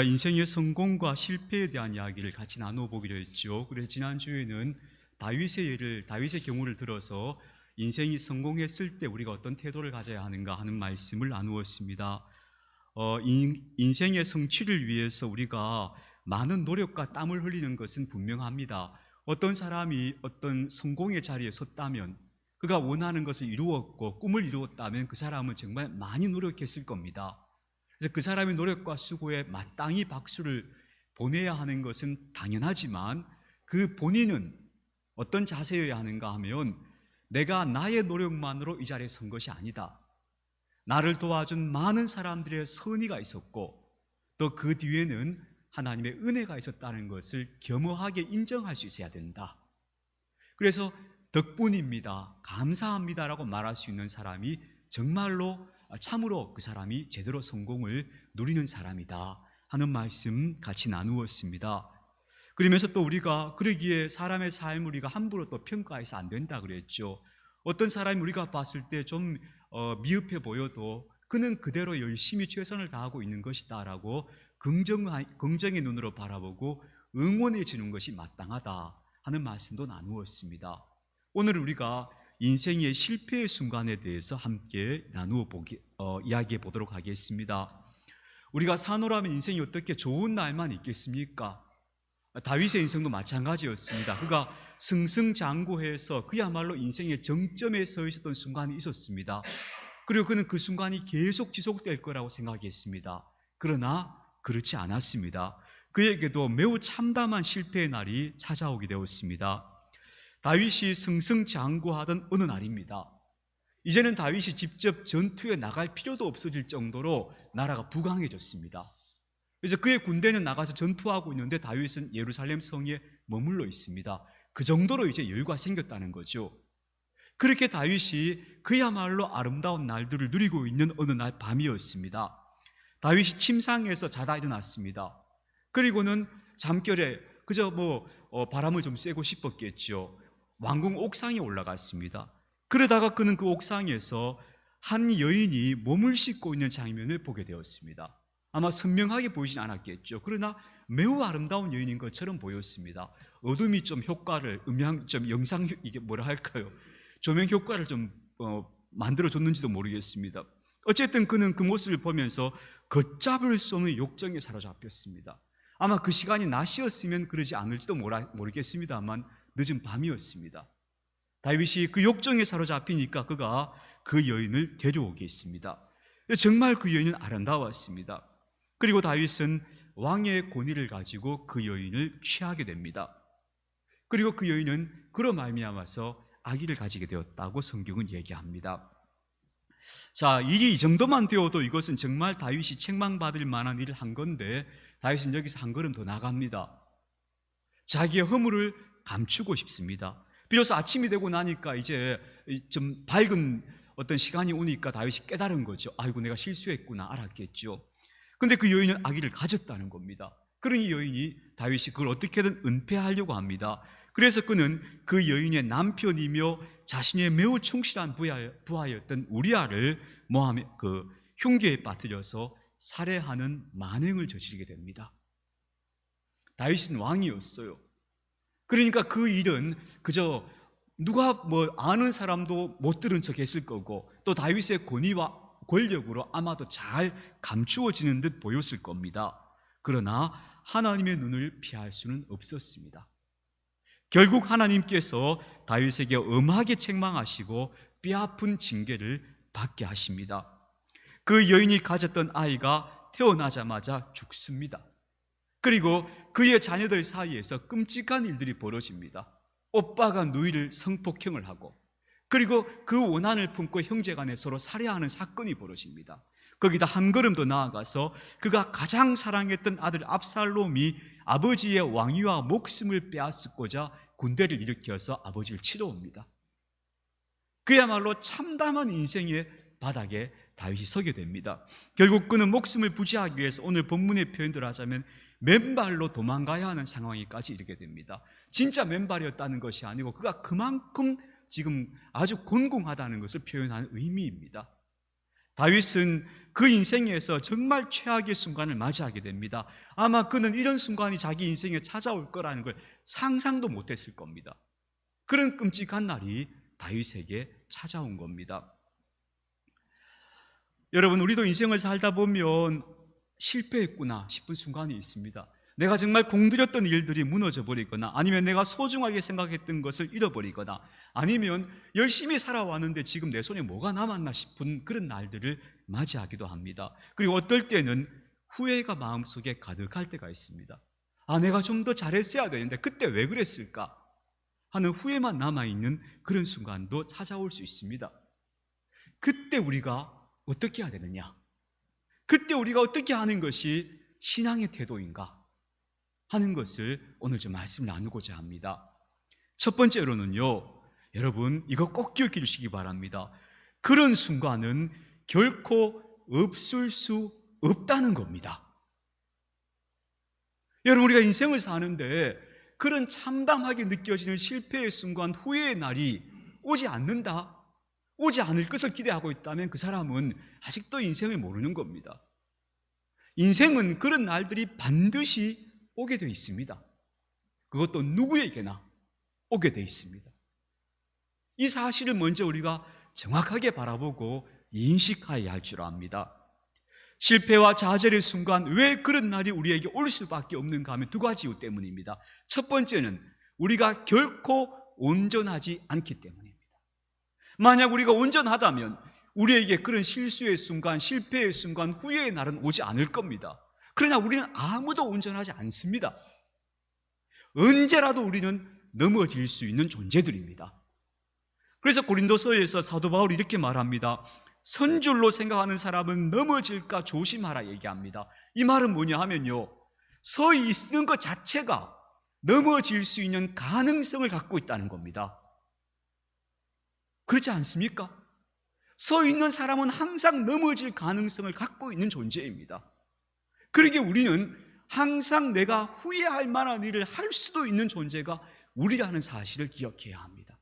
인생의 성공과 실패에 대한 이야기를 같이 나눠보기로 했죠. 그래서 지난주에는 다윗의 경우를 들어서 인생이 성공했을 때 우리가 어떤 태도를 가져야 하는가 하는 말씀을 나누었습니다. 인생의 성취를 위해서 우리가 많은 노력과 땀을 흘리는 것은 분명합니다. 어떤 사람이 어떤 성공의 자리에 섰다면, 그가 원하는 것을 이루었고 꿈을 이루었다면 그 사람은 정말 많이 노력했을 겁니다. 그래서 그 사람의 노력과 수고에 마땅히 박수를 보내야 하는 것은 당연하지만, 그 본인은 어떤 자세여야 하는가 하면, 내가 나의 노력만으로 이 자리에 선 것이 아니다, 나를 도와준 많은 사람들의 선의가 있었고 또 그 뒤에는 하나님의 은혜가 있었다는 것을 겸허하게 인정할 수 있어야 된다. 그래서 덕분입니다, 감사합니다라고 말할 수 있는 사람이 정말로 참으로 그 사람이 제대로 성공을 누리는 사람이다 하는 말씀 같이 나누었습니다. 그러면서 또 우리가 그러기에 사람의 삶을 우리가 함부로 또 평가해서 안 된다 그랬죠. 어떤 사람이 우리가 봤을 때 좀 미흡해 보여도 그는 그대로 열심히 최선을 다하고 있는 것이다 라고 긍정의 눈으로 바라보고 응원해 주는 것이 마땅하다 하는 말씀도 나누었습니다. 오늘 우리가 인생의 실패의 순간에 대해서 함께 이야기해 보도록 하겠습니다. 우리가 사노라면 인생이 어떻게 좋은 날만 있겠습니까? 다윗의 인생도 마찬가지였습니다. 그가 승승장구해서 그야말로 인생의 정점에 서 있었던 순간이 있었습니다. 그리고 그는 그 순간이 계속 지속될 거라고 생각했습니다. 그러나 그렇지 않았습니다. 그에게도 매우 참담한 실패의 날이 찾아오게 되었습니다. 다윗이 승승장구하던 어느 날입니다. 이제는 다윗이 직접 전투에 나갈 필요도 없어질 정도로 나라가 부강해졌습니다. 그래서 그의 군대는 나가서 전투하고 있는데 다윗은 예루살렘 성에 머물러 있습니다. 그 정도로 이제 여유가 생겼다는 거죠. 그렇게 다윗이 그야말로 아름다운 날들을 누리고 있는 어느 날 밤이었습니다. 다윗이 침상에서 자다 일어났습니다. 그리고는 잠결에 그저 바람을 좀 쐬고 싶었겠죠. 왕궁 옥상에 올라갔습니다. 그러다가 그는 그 옥상에서 한 여인이 몸을 씻고 있는 장면을 보게 되었습니다. 아마 선명하게 보이진 않았겠죠. 그러나 매우 아름다운 여인인 것처럼 보였습니다. 어둠이 좀 효과를, 이게 뭐라 할까요? 조명 효과를 좀 만들어줬는지도 모르겠습니다. 어쨌든 그는 그 모습을 보면서 걷잡을 수 없는 욕정에 사로잡혔습니다. 아마 그 시간이 낮이었으면 그러지 않을지도 모르겠습니다만 늦은 밤이었습니다. 다윗이 그 욕정에 사로잡히니까 그가 그 여인을 데려오게 했습니다. 정말 그 여인은 아름다웠습니다. 그리고 다윗은 왕의 권위를 가지고 그 여인을 취하게 됩니다. 그리고 그 여인은 그로 말미암아서 아기를 가지게 되었다고 성경은 얘기합니다. 자, 일이 이 정도만 되어도 이것은 정말 다윗이 책망받을 만한 일을 한 건데, 다윗은 여기서 한 걸음 더 나갑니다. 자기의 허물을 감추고 싶습니다. 비로소 아침이 되고 나니까 이제 좀 밝은 어떤 시간이 오니까 다윗이 깨달은 거죠. 아이고, 내가 실수했구나 알았겠죠. 근데 그 여인은 아기를 가졌다는 겁니다. 그러니 여인이 다윗이 그걸 어떻게든 은폐하려고 합니다. 그래서 그는 그 여인의 남편이며 자신의 매우 충실한 부하였던 우리아를 모함의 그 흉기에 빠뜨려서 살해하는 만행을 저지르게 됩니다. 다윗은 왕이었어요. 그러니까 그 일은 그저 누가 아는 사람도 못 들은 척 했을 거고, 또 다윗의 권위와 권력으로 아마도 잘 감추어지는 듯 보였을 겁니다. 그러나 하나님의 눈을 피할 수는 없었습니다. 결국 하나님께서 다윗에게 엄하게 책망하시고 뼈아픈 징계를 받게 하십니다. 그 여인이 가졌던 아이가 태어나자마자 죽습니다. 그리고 그의 자녀들 사이에서 끔찍한 일들이 벌어집니다. 오빠가 누이를 성폭행을 하고, 그리고 그 원한을 품고 형제간에 서로 살해하는 사건이 벌어집니다. 거기다 한 걸음 더 나아가서 그가 가장 사랑했던 아들 압살롬이 아버지의 왕위와 목숨을 빼앗고자 군대를 일으켜서 아버지를 치러 옵니다. 그야말로 참담한 인생의 바닥에 다윗이 서게 됩니다. 결국 그는 목숨을 부지하기 위해서 오늘 본문의 표현대로 하자면 맨발로 도망가야 하는 상황에까지 이르게 됩니다. 진짜 맨발이었다는 것이 아니고 그가 그만큼 지금 아주 곤궁하다는 것을 표현하는 의미입니다. 다윗은 그 인생에서 정말 최악의 순간을 맞이하게 됩니다. 아마 그는 이런 순간이 자기 인생에 찾아올 거라는 걸 상상도 못했을 겁니다. 그런 끔찍한 날이 다윗에게 찾아온 겁니다. 여러분, 우리도 인생을 살다 보면 실패했구나 싶은 순간이 있습니다. 내가 정말 공들였던 일들이 무너져 버리거나, 아니면 내가 소중하게 생각했던 것을 잃어버리거나, 아니면 열심히 살아왔는데 지금 내 손에 뭐가 남았나 싶은 그런 날들을 맞이하기도 합니다. 그리고 어떨 때는 후회가 마음속에 가득할 때가 있습니다. 아, 내가 좀 더 잘했어야 되는데 그때 왜 그랬을까 하는 후회만 남아있는 그런 순간도 찾아올 수 있습니다. 그때 우리가 어떻게 해야 되느냐? 그때 우리가 어떻게 하는 것이 신앙의 태도인가 하는 것을 오늘 좀 말씀을 나누고자 합니다. 첫 번째로는요, 여러분 이거 꼭 기억해 주시기 바랍니다. 그런 순간은 결코 없을 수 없다는 겁니다. 여러분, 우리가 인생을 사는데 그런 참담하게 느껴지는 실패의 순간, 후회의 날이 오지 않는다, 오지 않을 것을 기대하고 있다면 그 사람은 아직도 인생을 모르는 겁니다. 인생은 그런 날들이 반드시 오게 되어 있습니다. 그것도 누구에게나 오게 되어 있습니다. 이 사실을 먼저 우리가 정확하게 바라보고 인식하여야 할 줄 압니다. 실패와 좌절의 순간, 왜 그런 날이 우리에게 올 수밖에 없는가 하면 두 가지 이유 때문입니다. 첫 번째는 우리가 결코 온전하지 않기 때문입니다. 만약 우리가 온전하다면 우리에게 그런 실수의 순간, 실패의 순간, 후회의 날은 오지 않을 겁니다. 그러나 우리는 아무도 온전하지 않습니다. 언제라도 우리는 넘어질 수 있는 존재들입니다. 그래서 고린도서에서 사도 바울이 이렇게 말합니다. 선줄로 생각하는 사람은 넘어질까 조심하라 얘기합니다. 이 말은 뭐냐 하면요, 서 있는 것 자체가 넘어질 수 있는 가능성을 갖고 있다는 겁니다. 그렇지 않습니까? 서 있는 사람은 항상 넘어질 가능성을 갖고 있는 존재입니다. 그러기에 우리는 항상 내가 후회할 만한 일을 할 수도 있는 존재가 우리라는 사실을 기억해야 합니다.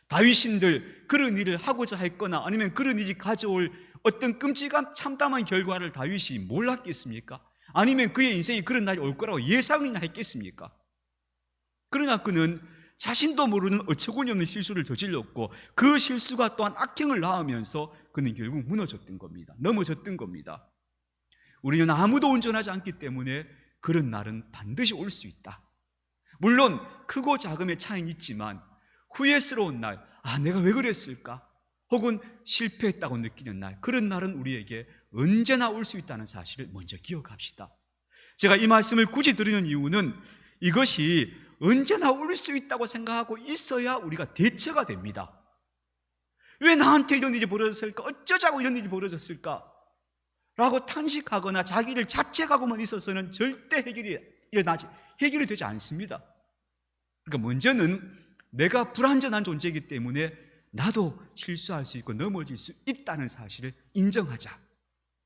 다윗인들 그런 일을 하고자 했거나 아니면 그런 일이 가져올 어떤 끔찍한 참담한 결과를 다윗이 몰랐겠습니까? 아니면 그의 인생에 그런 날이 올 거라고 예상이나 했겠습니까? 그러나 그는 자신도 모르는 어처구니 없는 실수를 저질렀고 그 실수가 또한 악행을 낳으면서 그는 결국 무너졌던 겁니다. 넘어졌던 겁니다. 우리는 아무도 온전하지 않기 때문에 그런 날은 반드시 올 수 있다. 물론 크고 작음의 차이는 있지만 후회스러운 날, 아 내가 왜 그랬을까? 혹은 실패했다고 느끼는 날, 그런 날은 우리에게 언제나 올 수 있다는 사실을 먼저 기억합시다. 제가 이 말씀을 굳이 드리는 이유는 이것이 언제나 올 수 있다고 생각하고 있어야 우리가 대처가 됩니다. 왜 나한테 이런 일이 벌어졌을까? 어쩌자고 이런 일이 벌어졌을까? 라고 탄식하거나 자기를 자책하고만 있어서는 절대 해결이 되지 않습니다. 그러니까 먼저는 내가 불완전한 존재이기 때문에 나도 실수할 수 있고 넘어질 수 있다는 사실을 인정하자.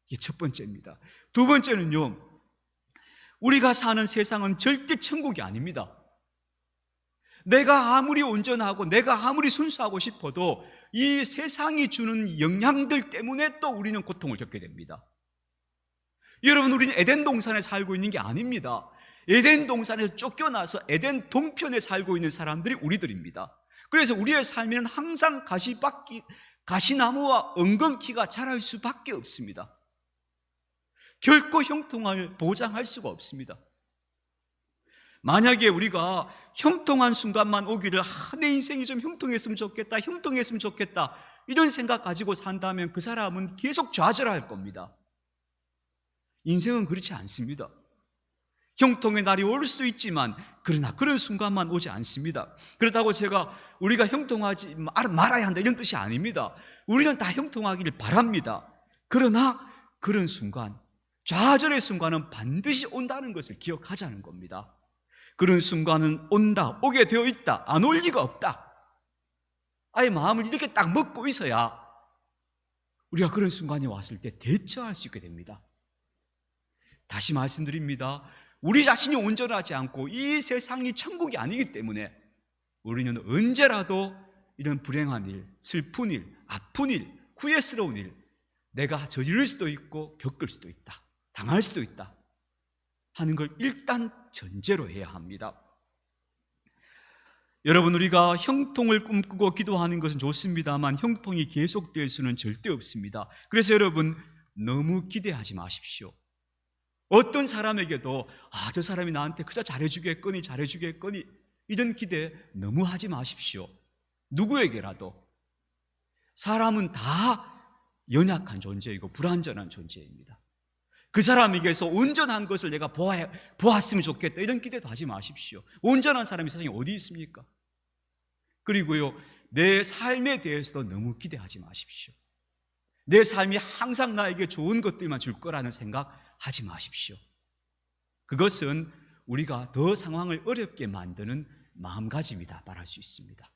이게 첫 번째입니다. 두 번째는요, 우리가 사는 세상은 절대 천국이 아닙니다. 내가 아무리 온전하고 내가 아무리 순수하고 싶어도 이 세상이 주는 영향들 때문에 또 우리는 고통을 겪게 됩니다. 여러분, 우리는 에덴 동산에 살고 있는 게 아닙니다. 에덴 동산에서 쫓겨나서 에덴 동편에 살고 있는 사람들이 우리들입니다. 그래서 우리의 삶에는 항상 가시나무와 엉겅퀴가 자랄 수밖에 없습니다. 결코 형통을 보장할 수가 없습니다. 만약에 우리가 형통한 순간만 오기를 내 인생이 좀 형통했으면 좋겠다, 형통했으면 좋겠다 이런 생각 가지고 산다면 그 사람은 계속 좌절할 겁니다. 인생은 그렇지 않습니다. 형통의 날이 올 수도 있지만 그러나 그런 순간만 오지 않습니다. 그렇다고 제가 우리가 형통하지 말아야 한다 이런 뜻이 아닙니다. 우리는 다 형통하기를 바랍니다. 그러나 그런 순간, 좌절의 순간은 반드시 온다는 것을 기억하자는 겁니다. 그런 순간은 온다, 오게 되어 있다, 안 올 리가 없다. 아예 마음을 이렇게 딱 먹고 있어야 우리가 그런 순간이 왔을 때 대처할 수 있게 됩니다. 다시 말씀드립니다. 우리 자신이 온전하지 않고 이 세상이 천국이 아니기 때문에 우리는 언제라도 이런 불행한 일, 슬픈 일, 아픈 일, 후회스러운 일, 내가 저지를 수도 있고 겪을 수도 있다, 당할 수도 있다 하는 걸 일단 전제로 해야 합니다. 여러분, 우리가 형통을 꿈꾸고 기도하는 것은 좋습니다만 형통이 계속될 수는 절대 없습니다. 그래서 여러분, 너무 기대하지 마십시오. 어떤 사람에게도 저 사람이 나한테 그저 잘해주겠거니 이런 기대 너무 하지 마십시오. 누구에게라도. 사람은 다 연약한 존재이고 불완전한 존재입니다. 그 사람에게서 온전한 것을 내가 보았으면 좋겠다 이런 기대도 하지 마십시오. 온전한 사람이 세상에 어디 있습니까? 그리고요, 내 삶에 대해서도 너무 기대하지 마십시오. 내 삶이 항상 나에게 좋은 것들만 줄 거라는 생각 하지 마십시오. 그것은 우리가 더 상황을 어렵게 만드는 마음가짐이다 말할 수 있습니다.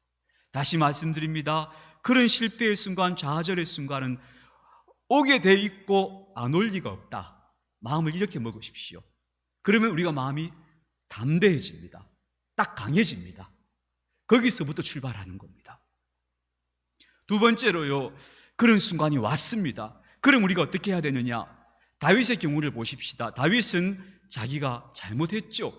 다시 말씀드립니다. 그런 실패의 순간, 좌절의 순간은 오게 돼 있고 안 올 리가 없다. 마음을 이렇게 먹으십시오. 그러면 우리가 마음이 담대해집니다. 딱 강해집니다. 거기서부터 출발하는 겁니다. 두 번째로요, 그런 순간이 왔습니다. 그럼 우리가 어떻게 해야 되느냐? 다윗의 경우를 보십시다. 다윗은 자기가 잘못했죠.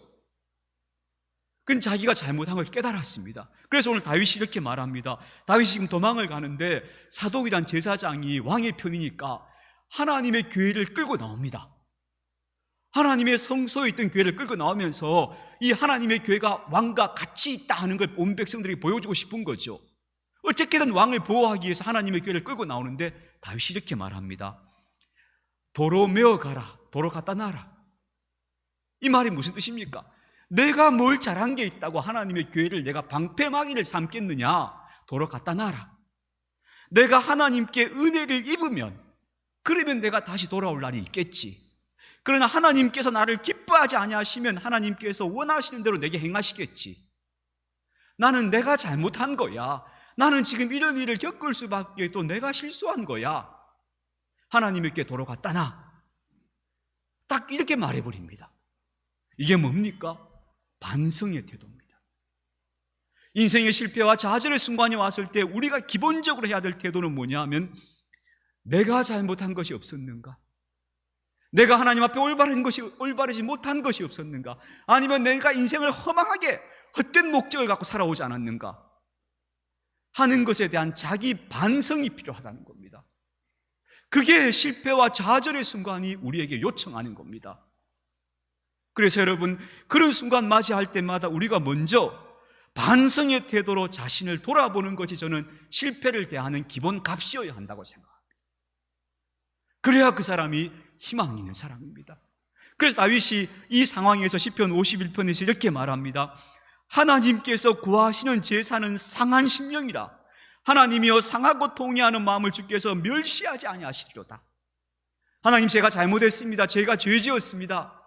그건 자기가 잘못한 걸 깨달았습니다. 그래서 오늘 다윗이 이렇게 말합니다. 다윗이 지금 도망을 가는데 사독이란 제사장이 왕의 편이니까 하나님의 교회를 끌고 나옵니다. 하나님의 성소에 있던 교회를 끌고 나오면서 이 하나님의 교회가 왕과 같이 있다 하는 걸 온 백성들에게 보여주고 싶은 거죠. 어쨌든 왕을 보호하기 위해서 하나님의 교회를 끌고 나오는데 다윗이 이렇게 말합니다. 도로 메어가라, 도로 갖다 놔라. 이 말이 무슨 뜻입니까? 내가 뭘 잘한 게 있다고 하나님의 교회를 내가 방패막이를 삼겠느냐? 도로 갖다 놔라. 내가 하나님께 은혜를 입으면 그러면 내가 다시 돌아올 날이 있겠지. 그러나 하나님께서 나를 기뻐하지 아니하시면 하나님께서 원하시는 대로 내게 행하시겠지. 나는 내가 잘못한 거야. 나는 지금 이런 일을 겪을 수밖에 또 내가 실수한 거야. 하나님께 도로 갖다 놔. 딱 이렇게 말해버립니다. 이게 뭡니까? 반성의 태도입니다. 인생의 실패와 좌절의 순간이 왔을 때 우리가 기본적으로 해야 될 태도는 뭐냐 하면 내가 잘못한 것이 없었는가? 내가 하나님 앞에 올바르지 못한 것이 없었는가? 아니면 내가 인생을 허망하게 헛된 목적을 갖고 살아오지 않았는가? 하는 것에 대한 자기 반성이 필요하다는 겁니다. 그게 실패와 좌절의 순간이 우리에게 요청하는 겁니다. 그래서 여러분, 그런 순간 맞이할 때마다 우리가 먼저 반성의 태도로 자신을 돌아보는 것이 저는 실패를 대하는 기본 값이어야 한다고 생각합니다. 그래야 그 사람이 희망이 있는 사람입니다. 그래서 다윗이 이 상황에서 시편 51편에서 이렇게 말합니다. 하나님께서 구하시는 제사는 상한 심령이라. 하나님이여 상하고 통회하는 마음을 주께서 멸시하지 아니하시리로다. 하나님, 제가 잘못했습니다. 제가 죄지었습니다.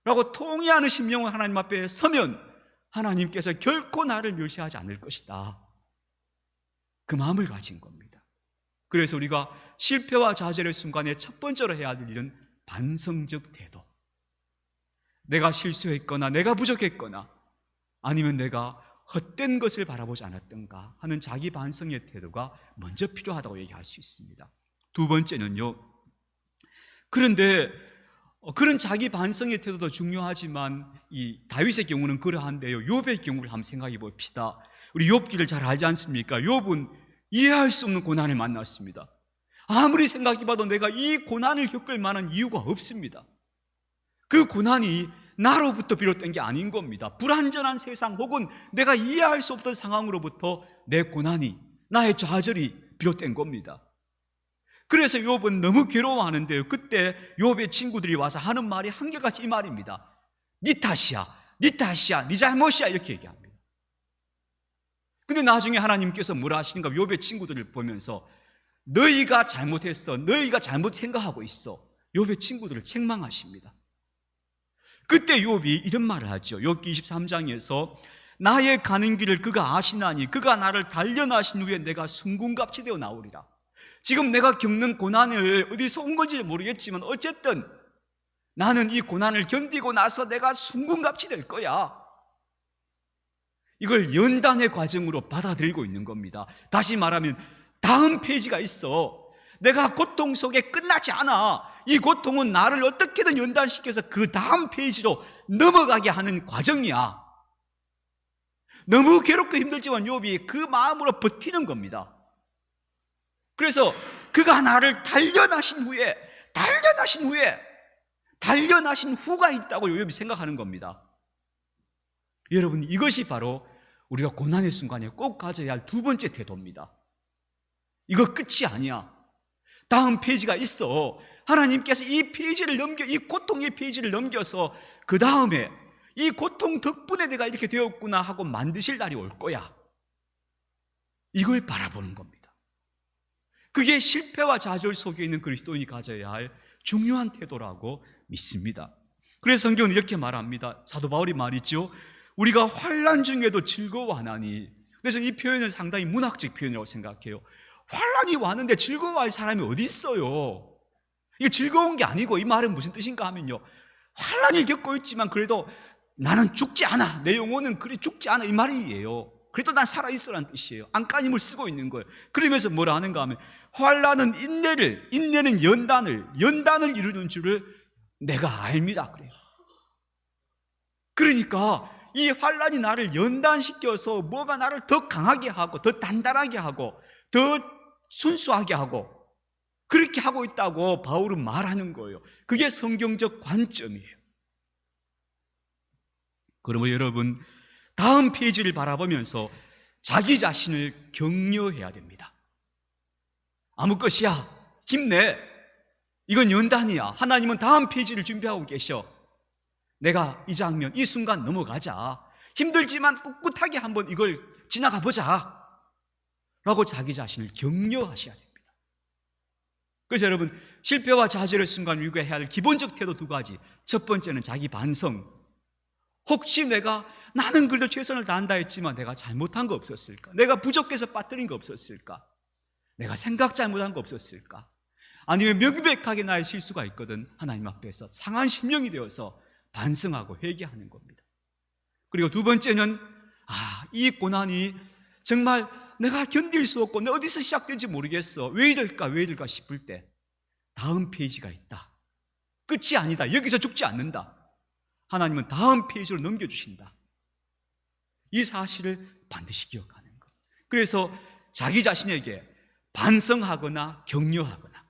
라고 통회하는 심령으로 하나님 앞에 서면 하나님께서 결코 나를 멸시하지 않을 것이다. 그 마음을 가진 겁니다. 그래서 우리가 실패와 좌절의 순간에 첫 번째로 해야 될 일은 반성적 태도. 내가 실수했거나 내가 부족했거나 아니면 내가 헛된 것을 바라보지 않았던가 하는 자기 반성의 태도가 먼저 필요하다고 얘기할 수 있습니다. 두 번째는요, 그런데 그런 자기 반성의 태도도 중요하지만 이 다윗의 경우는 그러한데요, 욥의 경우를 한번 생각해 봅시다. 우리 욥기를 잘 알지 않습니까? 욥은 이해할 수 없는 고난을 만났습니다. 아무리 생각해봐도 내가 이 고난을 겪을 만한 이유가 없습니다. 그 고난이 나로부터 비롯된 게 아닌 겁니다. 불완전한 세상 혹은 내가 이해할 수 없던 상황으로부터 내 고난이, 나의 좌절이 비롯된 겁니다. 그래서 욥은 너무 괴로워하는데요, 그때 욥의 친구들이 와서 하는 말이 한결같이 이 말입니다. 네 탓이야, 네 탓이야, 네 잘못이야, 이렇게 얘기합니다. 근데 나중에 하나님께서 뭐라 하시는가? 욥의 친구들을 보면서 너희가 잘못했어, 너희가 잘못 생각하고 있어. 욥의 친구들을 책망하십니다. 그때 욥이 이런 말을 하죠. 욥기 23장에서 나의 가는 길을 그가 아시나니 그가 나를 단련하신 후에 내가 순금같이 되어 나오리라. 지금 내가 겪는 고난을 어디서 온 건지 모르겠지만 어쨌든 나는 이 고난을 견디고 나서 내가 순금같이 될 거야. 이걸 연단의 과정으로 받아들이고 있는 겁니다. 다시 말하면 다음 페이지가 있어. 내가 고통 속에 끝나지 않아. 이 고통은 나를 어떻게든 연단시켜서 그 다음 페이지로 넘어가게 하는 과정이야. 너무 괴롭고 힘들지만 욥이 그 마음으로 버티는 겁니다. 그래서 그가 나를 단련하신 후가 있다고 욥이 생각하는 겁니다. 여러분, 이것이 바로 우리가 고난의 순간에 꼭 가져야 할 두 번째 태도입니다. 이거 끝이 아니야. 다음 페이지가 있어. 하나님께서 이 고통의 페이지를 넘겨서 그 다음에 이 고통 덕분에 내가 이렇게 되었구나 하고 만드실 날이 올 거야. 이걸 바라보는 겁니다. 그게 실패와 좌절 속에 있는 그리스도인이 가져야 할 중요한 태도라고 믿습니다. 그래서 성경은 이렇게 말합니다. 사도 바울이 말이죠. 우리가 환난 중에도 즐거워하나니. 그래서 이 표현은 상당히 문학적 표현이라고 생각해요. 환난이 왔는데 즐거워할 사람이 어디 있어요? 이게 즐거운 게 아니고, 이 말은 무슨 뜻인가 하면요, 환난을 겪고 있지만 그래도 나는 죽지 않아, 내 영혼은 그리 죽지 않아, 이 말이에요. 그래도 난 살아있어라는 뜻이에요. 안간힘을 쓰고 있는 거예요. 그러면서 뭐라 하는가 하면, 환난은 인내는 연단을 이루는 줄을 내가 압니다, 그래요. 그러니까 이 환난이 나를 연단시켜서 뭐가 나를 더 강하게 하고 더 단단하게 하고 더 순수하게 하고 그렇게 하고 있다고 바울은 말하는 거예요. 그게 성경적 관점이에요. 그러면 여러분, 다음 페이지를 바라보면서 자기 자신을 격려해야 됩니다. 아무 것이야, 힘내, 이건 연단이야. 하나님은 다음 페이지를 준비하고 계셔. 내가 이 장면, 이 순간 넘어가자. 힘들지만 꿋꿋하게 한번 이걸 지나가 보자 라고 자기 자신을 격려하셔야 됩니다. 그래서 여러분, 실패와 좌절의 순간 우리가 해야 할 기본적 태도 두 가지. 첫 번째는 자기 반성. 혹시 나는 그래도 최선을 다한다 했지만 내가 잘못한 거 없었을까? 내가 부족해서 빠뜨린 거 없었을까? 내가 생각 잘못한 거 없었을까? 아니면 명백하게 나의 실수가 있거든. 하나님 앞에서 상한 심령이 되어서 반성하고 회개하는 겁니다. 그리고 두 번째는 이 고난이 정말 내가 견딜 수 없고 내가 어디서 시작된지 모르겠어. 왜 이럴까 싶을 때 다음 페이지가 있다. 끝이 아니다. 여기서 죽지 않는다. 하나님은 다음 페이지로 넘겨주신다. 이 사실을 반드시 기억하는 것. 그래서 자기 자신에게 반성하거나 격려하거나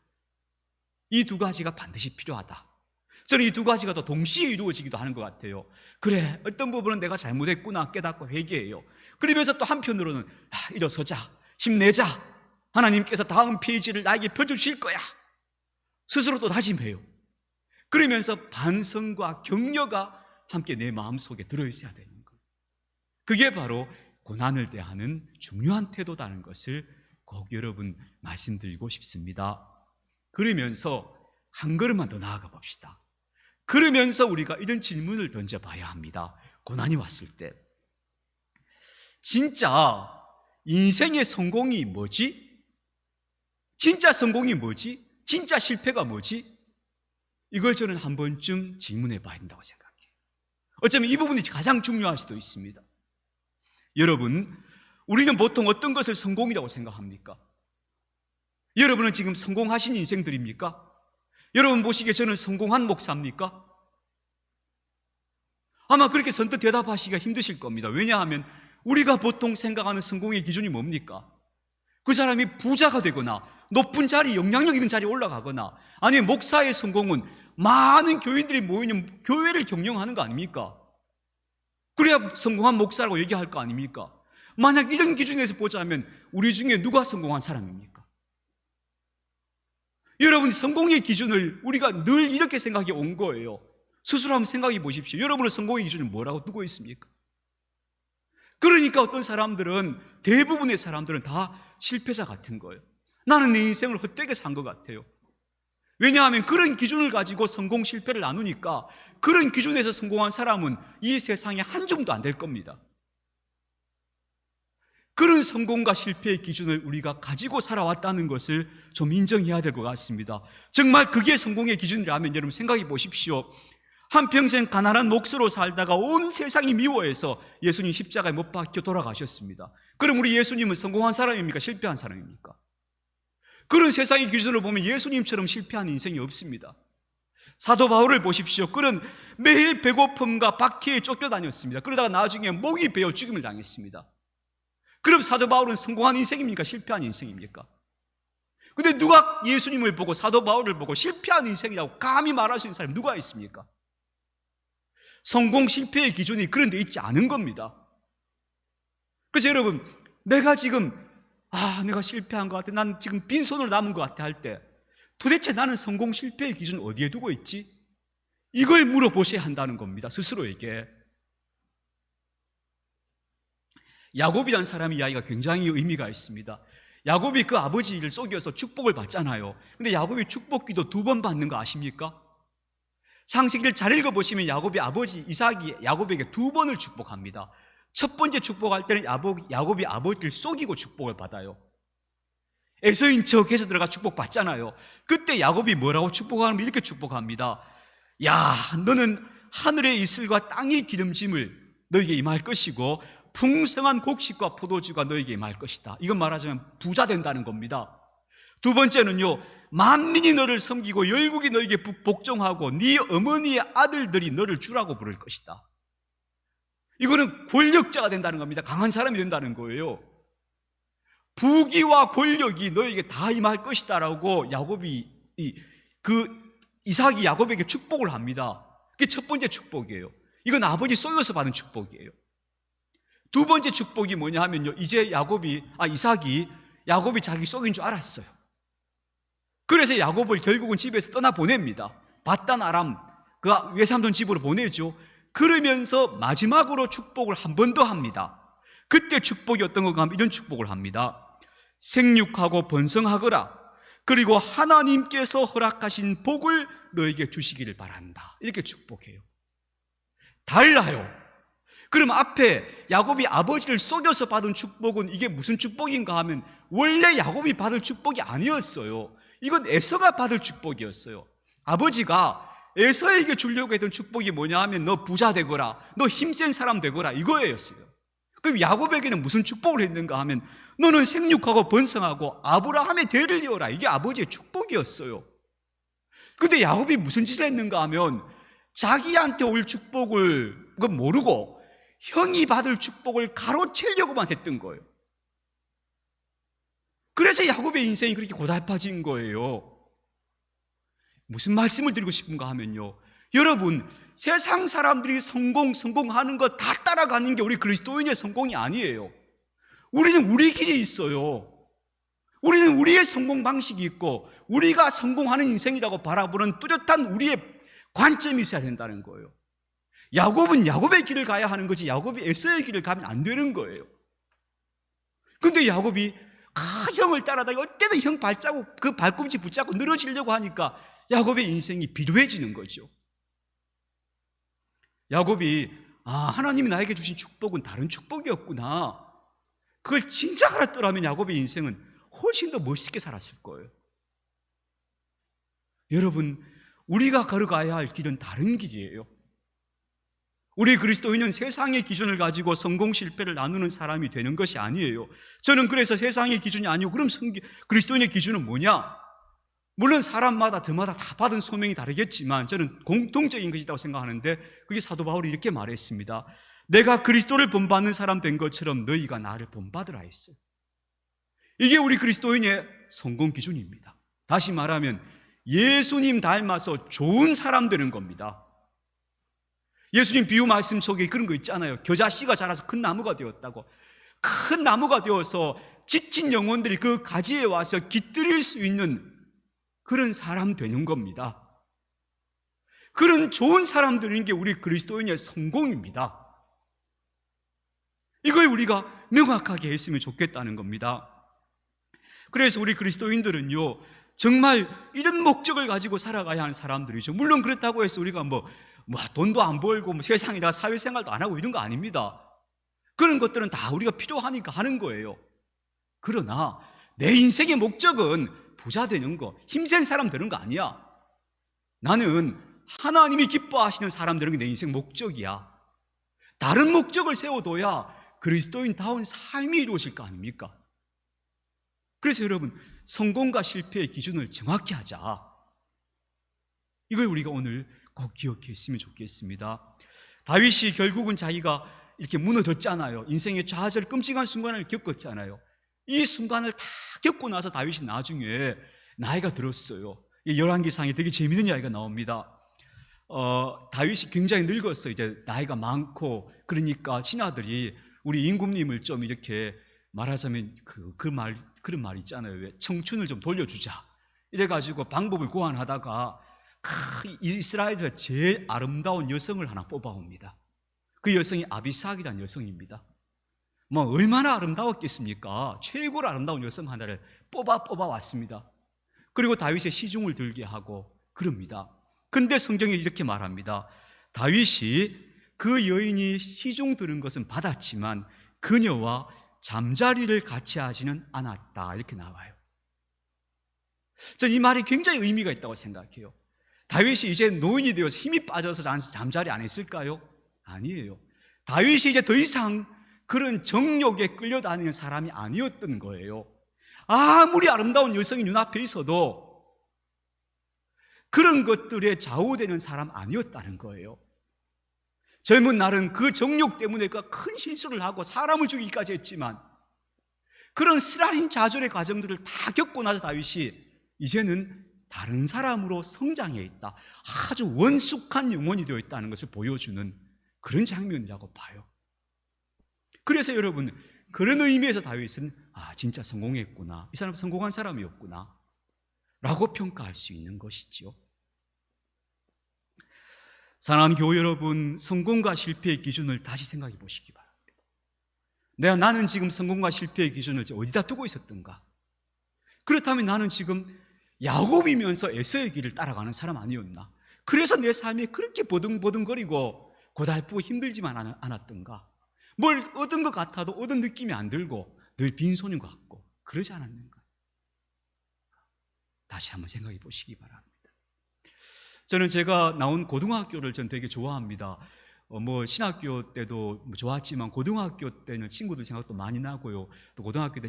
이 두 가지가 반드시 필요하다. 저는 이 두 가지가 더 동시에 이루어지기도 하는 것 같아요. 그래, 어떤 부분은 내가 잘못했구나 깨닫고 회개해요. 그러면서 또 한편으로는 일어서자, 힘내자, 하나님께서 다음 페이지를 나에게 펴주실 거야, 스스로 또 다짐해요. 그러면서 반성과 격려가 함께 내 마음속에 들어있어야 되는 거예요. 그게 바로 고난을 대하는 중요한 태도다는 것을 꼭 여러분 말씀드리고 싶습니다. 그러면서 한 걸음만 더 나아가 봅시다. 그러면서 우리가 이런 질문을 던져봐야 합니다. 고난이 왔을 때 진짜 인생의 성공이 뭐지? 진짜 성공이 뭐지? 진짜 실패가 뭐지? 이걸 저는 한 번쯤 질문해 봐야 된다고 생각해요. 어쩌면 이 부분이 가장 중요할 수도 있습니다. 여러분, 우리는 보통 어떤 것을 성공이라고 생각합니까? 여러분은 지금 성공하신 인생들입니까? 여러분 보시기에 저는 성공한 목사입니까? 아마 그렇게 선뜻 대답하시기가 힘드실 겁니다. 왜냐하면 우리가 보통 생각하는 성공의 기준이 뭡니까? 그 사람이 부자가 되거나 높은 자리, 영향력 있는 자리에 올라가거나, 아니면 목사의 성공은 많은 교인들이 모이는 교회를 경영하는 거 아닙니까? 그래야 성공한 목사라고 얘기할 거 아닙니까? 만약 이런 기준에서 보자면 우리 중에 누가 성공한 사람입니까? 여러분, 성공의 기준을 우리가 늘 이렇게 생각해 온 거예요. 스스로 한번 생각해 보십시오. 여러분의 성공의 기준을 뭐라고 두고 있습니까? 그러니까 어떤 사람들은, 대부분의 사람들은 다 실패자 같은 거예요. 나는 내 인생을 헛되게 산 것 같아요. 왜냐하면 그런 기준을 가지고 성공 실패를 나누니까 그런 기준에서 성공한 사람은 이 세상에 한 줌도 안 될 겁니다. 그런 성공과 실패의 기준을 우리가 가지고 살아왔다는 것을 좀 인정해야 될 것 같습니다. 정말 그게 성공의 기준이라면 여러분 생각해 보십시오. 한평생 가난한 목수로 살다가 온 세상이 미워해서 예수님 십자가에 못 박혀 돌아가셨습니다. 그럼 우리 예수님은 성공한 사람입니까? 실패한 사람입니까? 그런 세상의 기준으로 보면 예수님처럼 실패한 인생이 없습니다. 사도 바울을 보십시오. 그는 매일 배고픔과 박해에 쫓겨다녔습니다. 그러다가 나중에 목이 베어 죽임을 당했습니다. 그럼 사도 바울은 성공한 인생입니까? 실패한 인생입니까? 근데 누가 예수님을 보고 사도 바울을 보고 실패한 인생이라고 감히 말할 수 있는 사람이 누가 있습니까? 성공 실패의 기준이 그런 데 있지 않은 겁니다. 그래서 여러분, 내가 지금 내가 실패한 것 같아, 난 지금 빈손으로 남은 것 같아 할 때 도대체 나는 성공 실패의 기준 어디에 두고 있지? 이걸 물어보셔야 한다는 겁니다. 스스로에게. 야곱이라는 사람의 이야기가 굉장히 의미가 있습니다. 야곱이 그 아버지를 속여서 축복을 받잖아요. 근데 야곱이 축복기도 2번 받는 거 아십니까? 창세기를 잘 읽어보시면 야곱이 아버지 이삭이 야곱에게 2번을 축복합니다. 첫 번째 축복할 때는 야곱이 아버지를 속이고 축복을 받아요. 에서인 척해서 들어가 축복받잖아요. 그때 야곱이 뭐라고 축복하면 이렇게 축복합니다. 야, 너는 하늘의 이슬과 땅의 기름짐을 너에게 임할 것이고 풍성한 곡식과 포도주가 너에게 임할 것이다. 이건 말하자면 부자 된다는 겁니다. 두 번째는요, 만민이 너를 섬기고 열국이 너에게 복종하고 네 어머니의 아들들이 너를 주라고 부를 것이다. 이거는 권력자가 된다는 겁니다. 강한 사람이 된다는 거예요. 부귀와 권력이 너에게 다 임할 것이다 라고 이삭이 야곱에게 축복을 합니다. 그게 첫 번째 축복이에요. 이건 아버지 속여서 받은 축복이에요. 두 번째 축복이 뭐냐 하면요, 이제 이삭이 야곱이 자기 속인 줄 알았어요. 그래서 야곱을 결국은 집에서 떠나보냅니다. 밧단 아람 그 외삼촌 집으로 보내죠. 그러면서 마지막으로 축복을 한 번 더 합니다. 그때 축복이 어떤 건가 하면 이런 축복을 합니다. 생육하고 번성하거라. 그리고 하나님께서 허락하신 복을 너에게 주시기를 바란다. 이렇게 축복해요. 달라요. 그럼 앞에 야곱이 아버지를 속여서 받은 축복은 이게 무슨 축복인가 하면 원래 야곱이 받을 축복이 아니었어요. 이건 에서가 받을 축복이었어요. 아버지가 에서에게 주려고 했던 축복이 뭐냐 하면 너 부자 되거라, 너 힘센 사람 되거라, 이거였어요. 그럼 야곱에게는 무슨 축복을 했는가 하면 너는 생육하고 번성하고 아브라함의 대를 이어라, 이게 아버지의 축복이었어요. 근데 야곱이 무슨 짓을 했는가 하면 자기한테 올 축복을 모르고 형이 받을 축복을 가로채려고만 했던 거예요. 그래서 야곱의 인생이 그렇게 고달파진 거예요. 무슨 말씀을 드리고 싶은가 하면요, 여러분, 세상 사람들이 성공하는 거 다 따라가는 게 우리 그리스도인의 성공이 아니에요. 우리는 우리 길이 있어요. 우리는 우리의 성공 방식이 있고 우리가 성공하는 인생이라고 바라보는 뚜렷한 우리의 관점이 있어야 된다는 거예요. 야곱은 야곱의 길을 가야 하는 거지 야곱이 에서의 길을 가면 안 되는 거예요. 근데 야곱이 형을 따라다니고 어때든 형 발자국 그 발꿈치 붙잡고 늘어지려고 하니까 야곱의 인생이 비루해지는 거죠. 야곱이 하나님이 나에게 주신 축복은 다른 축복이었구나, 그걸 진작 알았더라면 야곱의 인생은 훨씬 더 멋있게 살았을 거예요. 여러분, 우리가 걸어가야 할 길은 다른 길이에요. 우리 그리스도인은 세상의 기준을 가지고 성공 실패를 나누는 사람이 되는 것이 아니에요. 저는 그래서 세상의 기준이 아니고 그럼 그리스도인의 기준은 뭐냐? 물론 사람마다 저마다 다 받은 소명이 다르겠지만 저는 공통적인 것이라고 생각하는데 그게 사도 바울이 이렇게 말했습니다. 내가 그리스도를 본받는 사람 된 것처럼 너희가 나를 본받으라 했어요. 이게 우리 그리스도인의 성공 기준입니다. 다시 말하면 예수님 닮아서 좋은 사람 되는 겁니다. 예수님 비유 말씀 속에 그런 거 있잖아요. 겨자씨가 자라서 큰 나무가 되었다고. 큰 나무가 되어서 지친 영혼들이 그 가지에 와서 깃들일 수 있는 그런 사람 되는 겁니다. 그런 좋은 사람 되는 게 우리 그리스도인의 성공입니다. 이걸 우리가 명확하게 했으면 좋겠다는 겁니다. 그래서 우리 그리스도인들은요, 정말 이런 목적을 가지고 살아가야 하는 사람들이죠. 물론 그렇다고 해서 우리가 돈도 안 벌고 세상에다가 사회생활도 안 하고 이런 거 아닙니다. 그런 것들은 다 우리가 필요하니까 하는 거예요. 그러나 내 인생의 목적은 부자 되는 거, 힘센 사람 되는 거 아니야. 나는 하나님이 기뻐하시는 사람 되는 게 내 인생 목적이야. 다른 목적을 세워둬야 그리스도인다운 삶이 이루어질 거 아닙니까? 그래서 여러분, 성공과 실패의 기준을 정확히 하자. 이걸 우리가 오늘 꼭 기억했으면 좋겠습니다. 다윗이 결국은 자기가 이렇게 무너졌잖아요. 인생의 좌절, 끔찍한 순간을 겪었잖아요. 이 순간을 다 겪고 나서 다윗이 나중에 나이가 들었어요. 열왕기상에 되게 재밌는 이야기가 나옵니다. 다윗이 굉장히 늙었어요. 이제 나이가 많고, 그러니까 신하들이 우리 임금님을 좀 이렇게 말하자면 그런 말 있잖아요. 왜 청춘을 좀 돌려주자. 이래가지고 방법을 고안하다가 이스라엘에서 제일 아름다운 여성을 하나 뽑아옵니다. 그 여성이 아비삭이라는 여성입니다. 뭐 얼마나 아름다웠겠습니까? 최고로 아름다운 여성 하나를 뽑아왔습니다. 그리고 다윗의 시중을 들게 하고 그럽니다. 근데 성경이 이렇게 말합니다. 다윗이 그 여인이 시중 들은 것은 받았지만 그녀와 잠자리를 같이 하지는 않았다, 이렇게 나와요. 저는 이 말이 굉장히 의미가 있다고 생각해요. 다윗이 이제 노인이 되어서 힘이 빠져서 잠자리 안 했을까요? 아니에요. 다윗이 이제 더 이상 그런 정욕에 끌려다니는 사람이 아니었던 거예요. 아무리 아름다운 여성이 눈앞에 있어도 그런 것들에 좌우되는 사람 아니었다는 거예요. 젊은 날은 그 정욕 때문에 큰 실수를 하고 사람을 죽이기까지 했지만 그런 쓰라린 좌절의 과정들을 다 겪고 나서 다윗이 이제는 다른 사람으로 성장해 있다, 아주 원숙한 영혼이 되어 있다는 것을 보여주는 그런 장면이라고 봐요. 그래서 여러분, 그런 의미에서 다윗은 진짜 성공했구나, 이 사람 성공한 사람이었구나 라고 평가할 수 있는 것이죠. 사랑하는 교회 여러분, 성공과 실패의 기준을 다시 생각해 보시기 바랍니다. 나는 지금 성공과 실패의 기준을 어디다 두고 있었던가? 그렇다면 나는 지금 야곱이면서 에서의 길을 따라가는 사람 아니었나? 그래서 내 삶이 그렇게 버둥버둥거리고 고달프고 힘들지만 않았던가? 뭘 얻은 것 같아도 얻은 느낌이 안 들고 늘 빈손인 것 같고 그러지 않았는가? 다시 한번 생각해 보시기 바랍니다. 저는 제가 나온 고등학교를 전 되게 좋아합니다. 신학교 때도 좋았지만 고등학교 때는 친구들 생각도 많이 나고요. 또 고등학교 때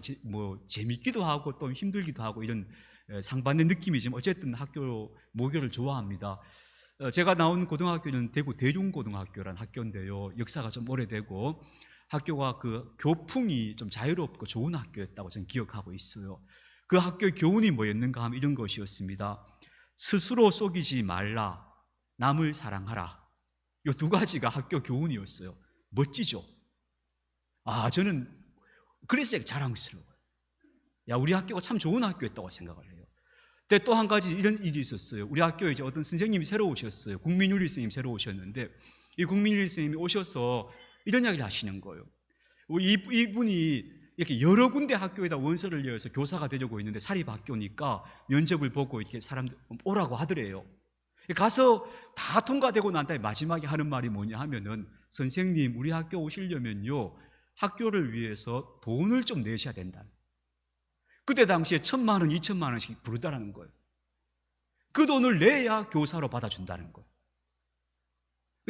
재밌기도 하고 또 힘들기도 하고 이런 상반된 느낌이지만 어쨌든 학교 모교를 좋아합니다. 제가 나온 고등학교는 대구 대륜고등학교라는 학교인데요. 역사가 좀 오래되고 학교가 그 교풍이 좀 자유롭고 좋은 학교였다고 저는 기억하고 있어요. 그 학교의 교훈이 뭐였는가 하면 이런 것이었습니다. 스스로 속이지 말라, 남을 사랑하라. 이 두 가지가 학교 교훈이었어요. 멋지죠? 저는 그래서 자랑스러워요. 우리 학교가 참 좋은 학교였다고 생각을 해요. 근데 또 한 가지 이런 일이 있었어요. 우리 학교에 이제 어떤 선생님이 새로 오셨어요. 국민윤리 선생님이 새로 오셨는데 이 국민윤리 선생님이 오셔서 이런 이야기를 하시는 거예요. 이분이 이렇게 여러 군데 학교에다 원서를 내어서 교사가 되려고 있는데 사립학교니까 면접을 보고 이렇게 사람들 오라고 하더래요. 가서 다 통과되고 난 다음에 마지막에 하는 말이 뭐냐 하면은, 선생님 우리 학교 오시려면요 학교를 위해서 돈을 좀 내셔야 된다. 그때 당시에 1,000만 원, 2,000만 원씩 부르다라는 거예요. 그 돈을 내야 교사로 받아준다는 거예요.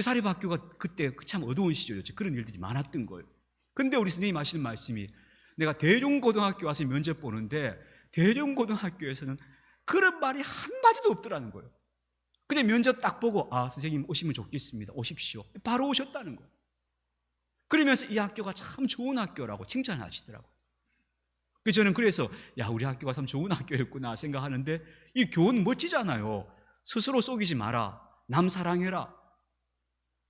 사립학교가 그때 참 어두운 시절이었죠. 그런 일들이 많았던 거예요. 근데 우리 선생님이 하시는 말씀이, 내가 대륜고등학교 와서 면접 보는데 대륜고등학교에서는 그런 말이 한마디도 없더라는 거예요. 그냥 면접 딱 보고 선생님 오시면 좋겠습니다, 오십시오, 바로 오셨다는 거예요. 그러면서 이 학교가 참 좋은 학교라고 칭찬하시더라고요. 저는 그래서 우리 학교가 참 좋은 학교였구나 생각하는데, 이 교훈 멋지잖아요. 스스로 속이지 마라, 남 사랑해라.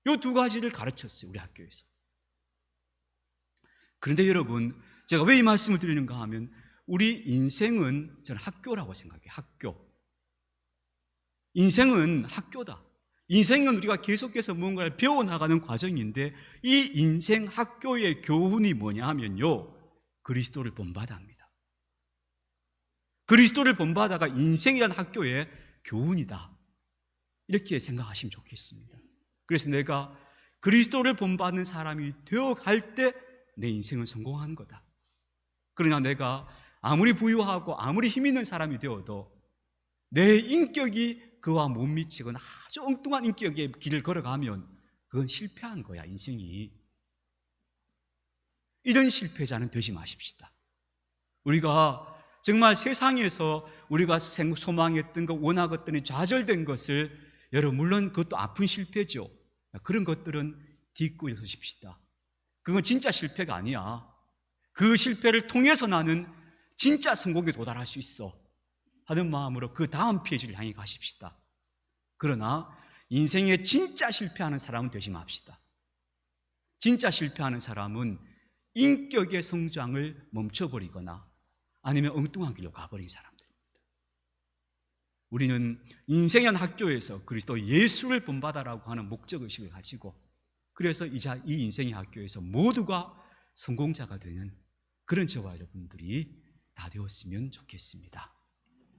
이 두 가지를 가르쳤어요, 우리 학교에서. 그런데 여러분, 제가 왜 이 말씀을 드리는가 하면, 우리 인생은 저는 학교라고 생각해요. 학교. 인생은 학교다. 인생은 우리가 계속해서 무언가를 배워나가는 과정인데, 이 인생 학교의 교훈이 뭐냐 하면요, 그리스도를 본받아합니다. 그리스도를 본받아가 인생이라는 학교의 교훈이다, 이렇게 생각하시면 좋겠습니다. 그래서 내가 그리스도를 본받는 사람이 되어갈 때 내 인생은 성공한 거다. 그러나 내가 아무리 부유하고 아무리 힘 있는 사람이 되어도 내 인격이 그와 못 미치거나 아주 엉뚱한 인격의 길을 걸어가면 그건 실패한 거야, 인생이. 이런 실패자는 되지 마십시다. 우리가 정말 세상에서 우리가 소망했던 것, 원하겠더니 좌절된 것을, 여러분 물론 그것도 아픈 실패죠. 그런 것들은 딛고 일어서십시다. 그건 진짜 실패가 아니야. 그 실패를 통해서 나는 진짜 성공에 도달할 수 있어 하는 마음으로 그 다음 페이지를 향해 가십시다. 그러나 인생에 진짜 실패하는 사람은 되지 맙시다. 진짜 실패하는 사람은 인격의 성장을 멈춰버리거나 아니면 엉뚱한 길로 가버린 사람들입니다. 우리는 인생의 학교에서 그리스도 예수를 본받아라고 하는 목적의식을 가지고, 그래서 이 인생의 학교에서 모두가 성공자가 되는 그런 저와 여러분들이 다 되었으면 좋겠습니다.